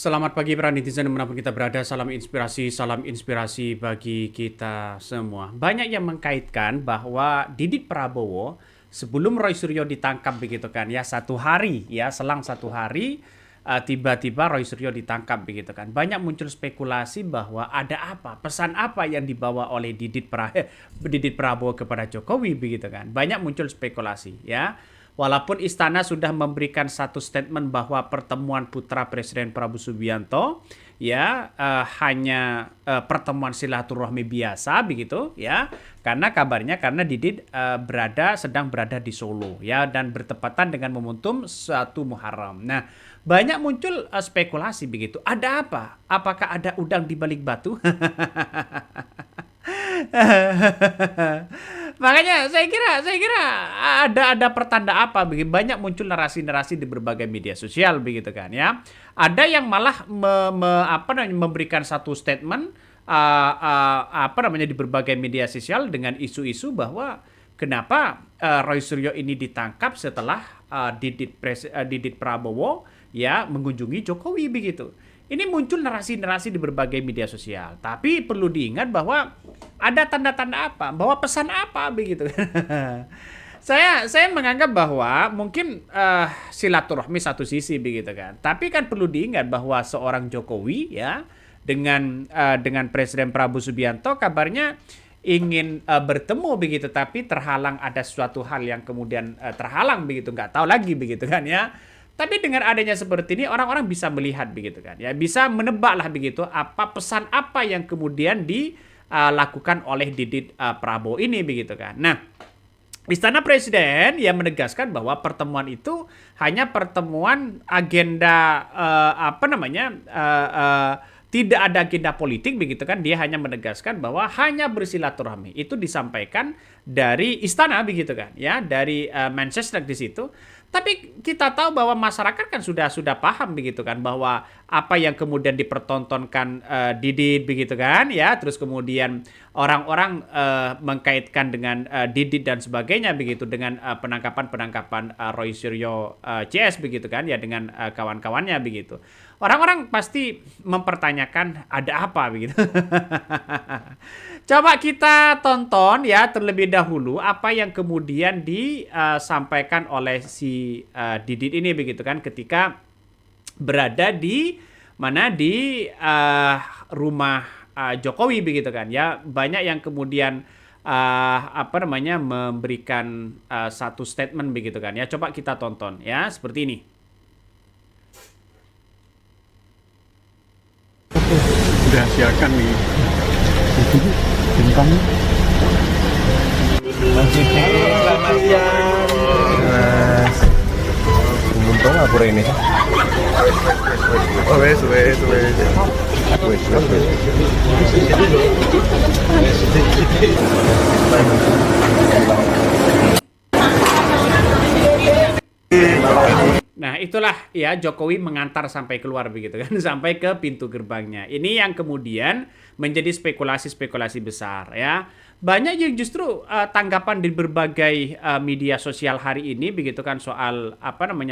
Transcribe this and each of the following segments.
Selamat pagi para netizen dimanapun kita berada, salam inspirasi bagi kita semua. Banyak yang mengkaitkan bahwa Didit Prabowo sebelum Roy Suryo ditangkap begitu kan ya, selang satu hari tiba-tiba Roy Suryo ditangkap begitu kan. Banyak muncul spekulasi bahwa ada apa, pesan apa yang dibawa oleh Didit Prabowo kepada Jokowi begitu kan. Banyak muncul spekulasi ya. Walaupun istana sudah memberikan satu statement bahwa pertemuan putra Presiden Prabowo Subianto ya hanya pertemuan silaturahmi biasa begitu ya, karena Didit sedang berada di Solo ya, dan bertepatan dengan momentum 1 Muharram. Nah, banyak muncul spekulasi begitu. Ada apa? Apakah ada udang di balik batu? Makanya saya kira ada pertanda apa begitu, banyak muncul narasi-narasi di berbagai media sosial begitu kan ya. Ada yang malah memberikan satu statement di berbagai media sosial dengan isu-isu bahwa kenapa Roy Suryo ini ditangkap setelah Didit Prabowo ya mengunjungi Jokowi begitu. Ini muncul narasi-narasi di berbagai media sosial. Tapi perlu diingat bahwa ada tanda-tanda apa, bahwa pesan apa begitu. Saya menganggap bahwa mungkin silaturahmi satu sisi begitu kan. Tapi kan perlu diingat bahwa seorang Jokowi ya dengan Presiden Prabowo Subianto kabarnya ingin bertemu begitu, tapi terhalang, ada suatu hal yang kemudian terhalang begitu, nggak tahu lagi begitu kan ya. Tapi dengan adanya seperti ini, orang-orang bisa melihat begitu kan ya, bisa menebak lah begitu apa pesan apa yang kemudian dilakukan oleh Didit Prabowo ini begitu kan. Nah, Istana Presiden yang menegaskan bahwa pertemuan itu hanya pertemuan agenda tidak ada agenda politik begitu kan. Dia hanya menegaskan bahwa hanya bersilaturahmi. Itu disampaikan dari istana begitu kan ya, dari Manchester di situ. Tapi kita tahu bahwa masyarakat kan sudah paham begitu kan, bahwa apa yang kemudian dipertontonkan Didit begitu kan ya, terus kemudian orang-orang mengkaitkan dengan Didit dan sebagainya begitu dengan penangkapan Roy Suryo CS begitu kan ya, dengan kawan-kawannya begitu. Orang-orang pasti mempertanyakan ada apa begitu. Coba kita tonton ya terlebih dahulu apa yang kemudian disampaikan oleh si Didit ini begitu kan, ketika berada di rumah Jokowi begitu kan ya. Banyak yang kemudian memberikan satu statement begitu kan ya. Coba kita tonton ya, seperti ini. Udah siapkan nih bintang. Selamat siang, Mas. Untung apa ini? Wes. Nah, itulah ya, Jokowi mengantar sampai keluar begitu kan, sampai ke pintu gerbangnya. Ini yang kemudian menjadi spekulasi-spekulasi besar ya. Banyak yang justru tanggapan di berbagai media sosial hari ini begitu kan soal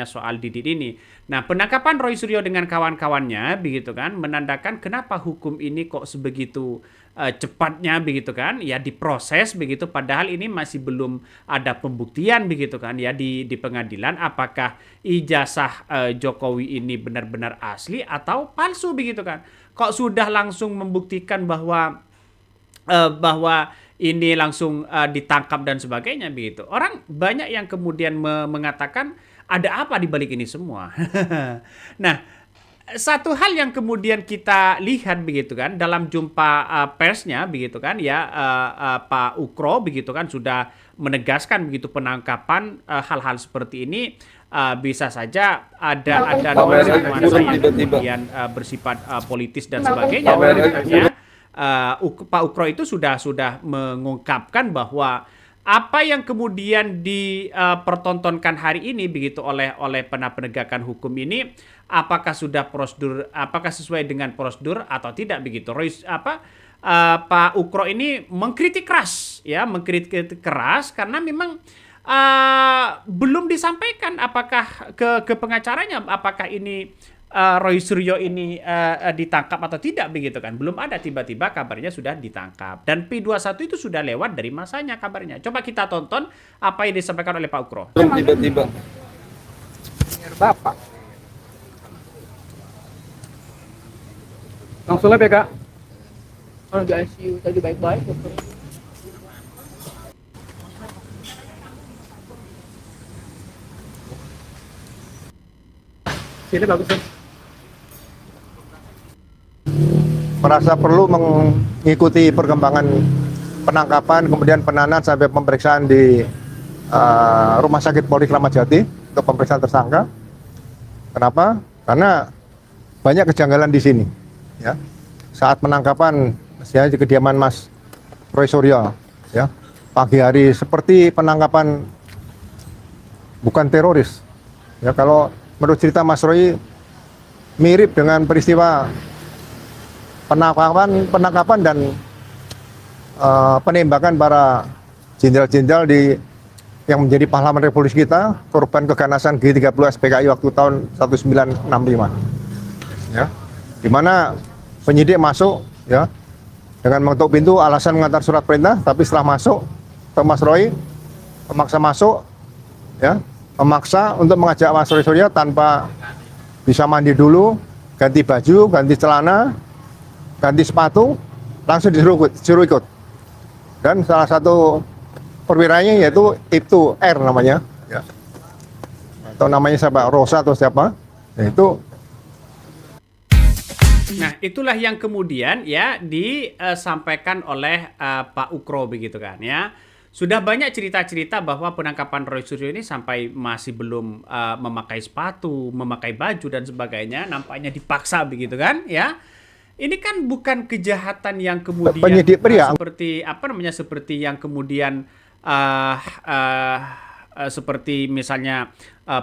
soal Didit ini. Nah, penangkapan Roy Suryo dengan kawan-kawannya begitu kan menandakan kenapa hukum ini kok sebegitu cepatnya begitu kan ya diproses begitu, padahal ini masih belum ada pembuktian begitu kan ya di pengadilan, apakah ijazah Jokowi ini benar-benar asli atau palsu begitu kan. Kok sudah langsung membuktikan bahwa ini langsung ditangkap dan sebagainya begitu. Orang banyak yang kemudian mengatakan ada apa di balik ini semua. Nah, satu hal yang kemudian kita lihat begitu kan dalam jumpa persnya begitu kan ya, Pak Ukro begitu kan sudah menegaskan begitu penangkapan hal-hal seperti ini bisa saja ada nuansa yang kemudian bersifat politis dan sebagainya ya. Pak Ukro itu sudah mengungkapkan bahwa apa yang kemudian dipertontonkan hari ini begitu oleh penegakan hukum ini, apakah sesuai dengan prosedur atau tidak begitu. Pak Ukro ini mengkritik keras karena memang belum disampaikan apakah ke pengacaranya apakah ini Roy Suryo ini ditangkap atau tidak begitu kan. Belum ada, tiba-tiba kabarnya sudah ditangkap. Dan P21 itu sudah lewat dari masanya kabarnya. Coba kita tonton apa yang disampaikan oleh Pak Ukro. Tiba-tiba Bapak. Langsung lab ya, Kak? Orang di ICU tadi baik-baik dokter. Sini bagus, Mas. Merasa perlu mengikuti perkembangan penangkapan, kemudian penahanan sampai pemeriksaan di Rumah Sakit Polri Kramat Jati untuk pemeriksaan tersangka. Kenapa? Karena banyak kejanggalan di sini. Ya, saat penangkapan, misalnya di kediaman Mas Roy Suryo, ya, pagi hari seperti penangkapan bukan teroris. Ya, kalau menurut cerita Mas Roy mirip dengan peristiwa penangkapan dan penembakan para jenderal-jenderal yang menjadi pahlawan Republik kita, korban keganasan G30 SPKI waktu tahun 1965. Ya, di mana penyidik masuk, ya, dengan mengetuk pintu, alasan mengantar surat perintah, tapi setelah masuk, Mas Roy memaksa masuk, ya, memaksa untuk mengajak Mas Roy Suryo tanpa bisa mandi dulu, ganti baju, ganti celana, ganti sepatu, langsung disuruh ikut. Dan salah satu perwiranya yaitu Ibtu R namanya, ya, atau namanya siapa, Rosa atau siapa, yaitu. Nah, itulah yang kemudian ya disampaikan oleh Pak Ukro begitu kan ya. Sudah banyak cerita-cerita bahwa penangkapan Roy Suryo ini sampai masih belum memakai sepatu, memakai baju dan sebagainya, nampaknya dipaksa begitu kan ya. Ini kan bukan kejahatan yang kemudian Penyidik pria. seperti apa namanya, seperti yang kemudian seperti misalnya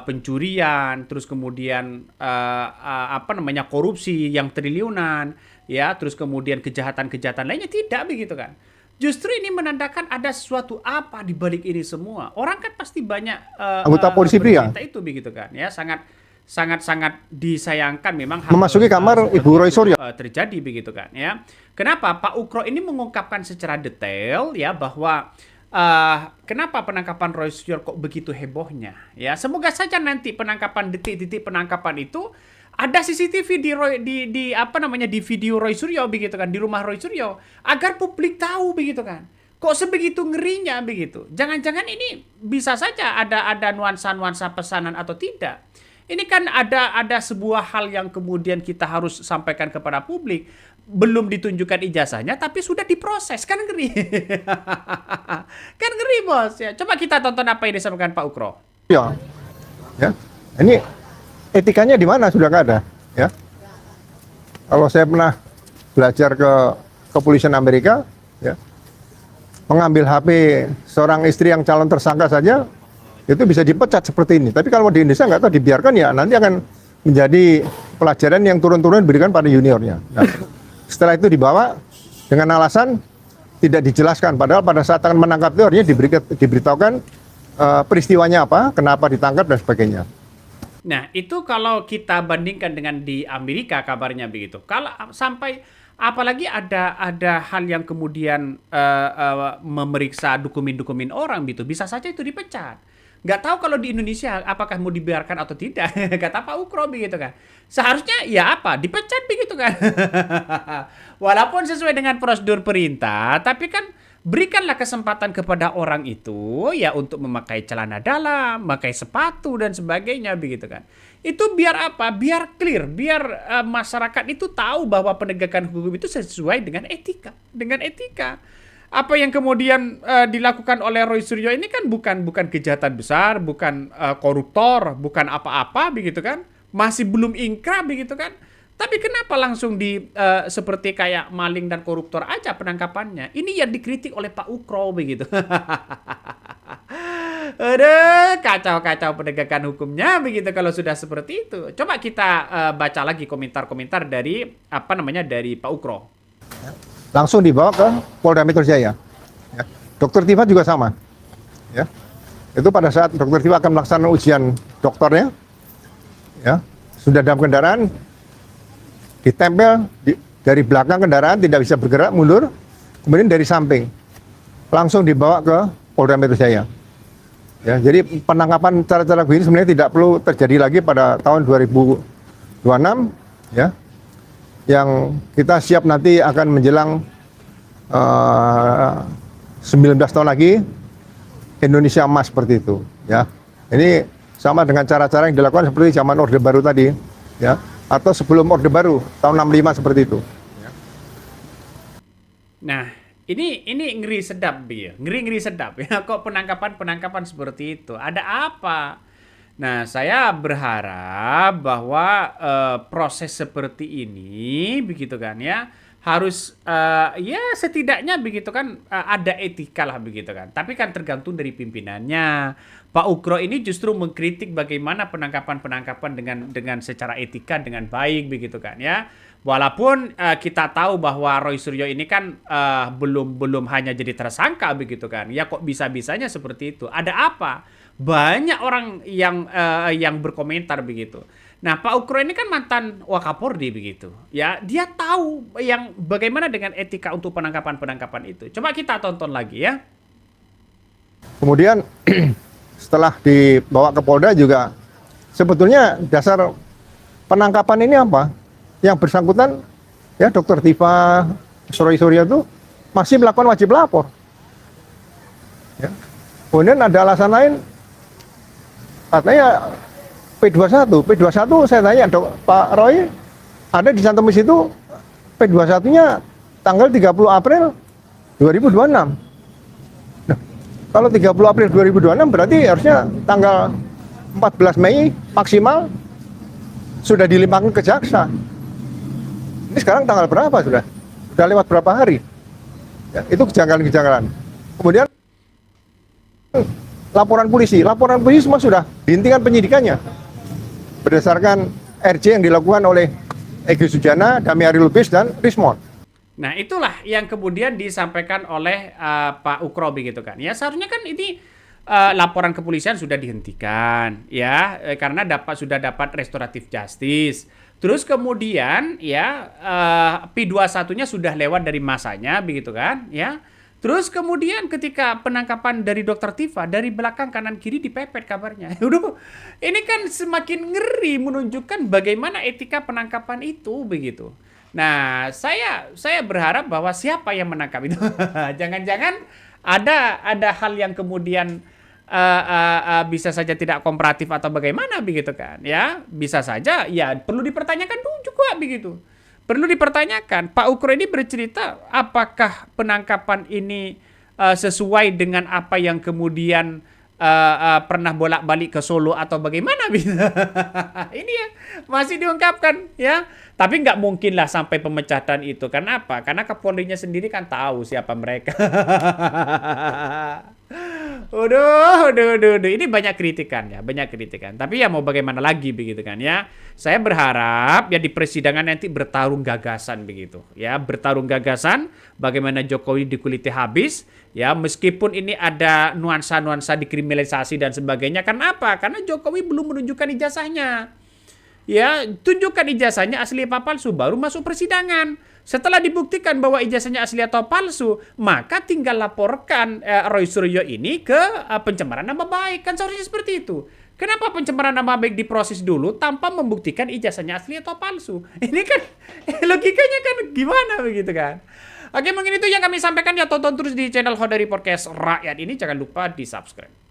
pencurian, terus kemudian apa namanya, korupsi yang triliunan, ya, terus kemudian kejahatan-kejahatan lainnya, tidak begitu kan. Justru ini menandakan ada sesuatu apa di balik ini semua. Orang kan pasti banyak Anggota polisi pria bercerita itu begitu kan ya, sangat disayangkan memang memasuki kamar Ibu Roy Suryo. Terjadi begitu kan ya. Kenapa Pak Ukro ini mengungkapkan secara detail ya bahwa kenapa penangkapan Roy Suryo kok begitu hebohnya ya. Semoga saja nanti penangkapan, detik-detik penangkapan itu ada CCTV di apa namanya, di video Roy Suryo begitu kan, di rumah Roy Suryo, agar publik tahu begitu kan. Kok sebegitu ngerinya begitu? Jangan-jangan ini bisa saja ada nuansa-nuansa pesanan atau tidak. Ini kan ada sebuah hal yang kemudian kita harus sampaikan kepada publik. Belum ditunjukkan ijazahnya tapi sudah diproses, kan ngeri. Kan ngeri, Bos ya. Coba kita tonton apa yang disampaikan Pak Ukro. Ya. Ya. Ini etikanya di mana sudah nggak ada, ya. Kalau saya pernah belajar ke kepolisian Amerika, ya, mengambil HP seorang istri yang calon tersangka saja itu bisa dipecat seperti ini. Tapi kalau di Indonesia nggak tahu, dibiarkan ya nanti akan menjadi pelajaran yang turun-turun diberikan pada juniornya. Nah, setelah itu dibawa dengan alasan tidak dijelaskan, padahal pada saat akan menangkap itu harusnya diberitahukan peristiwanya apa, kenapa ditangkap dan sebagainya. Nah, itu kalau kita bandingkan dengan di Amerika kabarnya begitu. Kalau sampai apalagi ada hal yang kemudian memeriksa dokumen-dokumen orang gitu, bisa saja itu dipecat. Nggak tahu kalau di Indonesia apakah mau dibiarkan atau tidak. Kata Pak Ukro begitu kan. Seharusnya ya apa, dipecat begitu kan. Walaupun sesuai dengan prosedur perintah, tapi kan berikanlah kesempatan kepada orang itu ya untuk memakai celana dalam, memakai sepatu dan sebagainya begitu kan. Itu biar apa? Biar clear, biar masyarakat itu tahu bahwa penegakan hukum itu sesuai dengan etika, Apa yang kemudian dilakukan oleh Roy Suryo ini kan bukan kejahatan besar, bukan koruptor, bukan apa-apa begitu kan. Masih belum ingkrah begitu kan. Tapi kenapa langsung seperti kayak maling dan koruptor aja penangkapannya? Ini yang dikritik oleh Pak Ukro begitu. Aduh, kacau penegakan hukumnya begitu kalau sudah seperti itu. Coba kita baca lagi komentar-komentar dari dari Pak Ukro. Langsung dibawa ke Polda Metro Jaya. Ya. Dokter Tifa juga sama. Ya. Itu pada saat Dokter Tifa akan melaksanakan ujian dokternya, ya, sudah dalam kendaraan, ditempel dari belakang kendaraan, tidak bisa bergerak, mundur, kemudian dari samping, langsung dibawa ke Polda Metro Jaya. Ya, jadi penangkapan cara-cara begini sebenarnya tidak perlu terjadi lagi pada tahun 2026, ya, yang kita siap nanti akan menjelang 19 tahun lagi Indonesia emas seperti itu, ya. Ini sama dengan cara-cara yang dilakukan seperti zaman Orde Baru tadi, ya, atau sebelum Orde Baru tahun 65 seperti itu. Nah, ini ngeri sedap ya, ngeri sedap ya. Kok penangkapan seperti itu? Ada apa? Nah, saya berharap bahwa proses seperti ini, begitu kan ya, harus ya setidaknya begitu kan ada etika lah begitu kan. Tapi kan tergantung dari pimpinannya. Pak Ukro ini justru mengkritik bagaimana penangkapan dengan secara etika dengan baik begitu kan ya. Walaupun kita tahu bahwa Roy Suryo ini kan belum hanya jadi tersangka begitu kan. Ya kok bisa-bisanya seperti itu? Ada apa? Banyak orang yang berkomentar begitu. Nah, Pak Ukro ini kan mantan Wakapolri begitu. Ya, dia tahu yang bagaimana dengan etika untuk penangkapan itu. Coba kita tonton lagi ya. Kemudian setelah dibawa ke Polda juga sebetulnya dasar penangkapan ini apa? Yang bersangkutan ya Dr. Tifa Roy Suryo itu masih melakukan wajib lapor. Ya. Kemudian ada alasan lain, katanya P21 saya tanya Pak Roy, ada di Santomis itu P21-nya tanggal 30 April 2026. Nah, kalau 30 April 2026 berarti harusnya tanggal 14 Mei maksimal sudah dilimpahkan ke jaksa. Ini sekarang tanggal berapa sudah? Sudah lewat berapa hari? Ya, itu kejanggalan-kejanggalan. Kemudian laporan polisi semua sudah dihentikan penyidikannya berdasarkan RJ yang dilakukan oleh Egy Sujana, Damiari Lubis, dan Rismond. Nah, itulah yang kemudian disampaikan oleh Pak Ukro begitu kan. Ya seharusnya kan ini laporan kepolisian sudah dihentikan ya karena sudah dapat restoratif justice. Terus kemudian ya P21-nya sudah lewat dari masanya begitu kan ya. Terus kemudian ketika penangkapan dari Dr. Tifa dari belakang kanan kiri dipepet kabarnya. Udah, ini kan semakin ngeri menunjukkan bagaimana etika penangkapan itu begitu. Nah, saya berharap bahwa siapa yang menangkap itu. Jangan-jangan ada hal yang kemudian bisa saja tidak kooperatif atau bagaimana begitu kan ya. Bisa saja ya perlu dipertanyakan dulu juga begitu. Perlu dipertanyakan, Pak Ukro ini bercerita apakah penangkapan ini sesuai dengan apa yang kemudian pernah bolak-balik ke Solo atau bagaimana? Ini ya masih diungkapkan ya. Tapi nggak mungkin lah sampai pemecatan itu. Karena apa? Karena Kapolrinya sendiri kan tahu siapa mereka. Udah. Ini banyak kritikan ya, banyak kritikan. Tapi ya mau bagaimana lagi begitu kan ya. Saya berharap ya di persidangan nanti bertarung gagasan begitu. Ya, bertarung gagasan bagaimana Jokowi dikuliti habis ya, meskipun ini ada nuansa-nuansa dikriminalisasi dan sebagainya. Karena apa? Karena Jokowi belum menunjukkan ijazahnya. Ya, tunjukkan ijazahnya asli apa palsu baru masuk persidangan. Setelah dibuktikan bahwa ijazahnya asli atau palsu, maka tinggal laporkan Roy Suryo ini ke pencemaran nama baik. Kan seharusnya seperti itu. Kenapa pencemaran nama baik diproses dulu tanpa membuktikan ijazahnya asli atau palsu? Ini kan logikanya kan gimana begitu kan? Oke, mungkin itu yang kami sampaikan ya. Tonton terus di channel Khodari Podcast Rakyat ini. Jangan lupa di subscribe.